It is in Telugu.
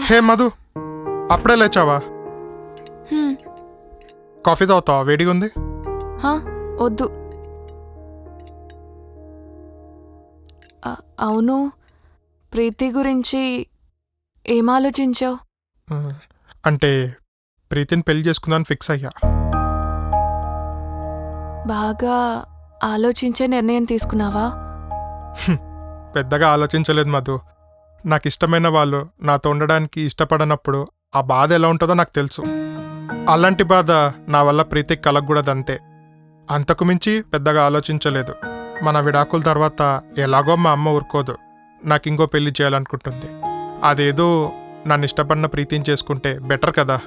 హే మధు, అప్పుడే లేచావా? కాఫీ తాగుతావా? వేడిగా ఉంది. వద్దు. అవును, ప్రీతి గురించి ఏం ఆలోచించావు? అంటే ప్రీతిని పెళ్లి చేసుకుందాన్ని ఫిక్స్ అయ్యా. బాగా ఆలోచించే నిర్ణయం తీసుకున్నావా? పెద్దగా ఆలోచించలేదు మధు. నాకు ఇష్టమైన వాళ్ళు నాతో ఉండడానికి ఇష్టపడనప్పుడు ఆ బాధ ఎలా ఉంటుందో నాకు తెలుసు. అలాంటి బాధ నా వల్ల ప్రీతికి కలగకూడదంతే. అంతకు మించి పెద్దగా ఆలోచించలేదు. మన విడాకుల తర్వాత ఎలాగో మా అమ్మ ఊరుకోదు, నాకు ఇంకో పెళ్లి చేయాలనుకుంటుంది. అదేదో నన్ను ఇష్టపడిన ప్రీతిని చేసుకుంటే బెటర్ కదా.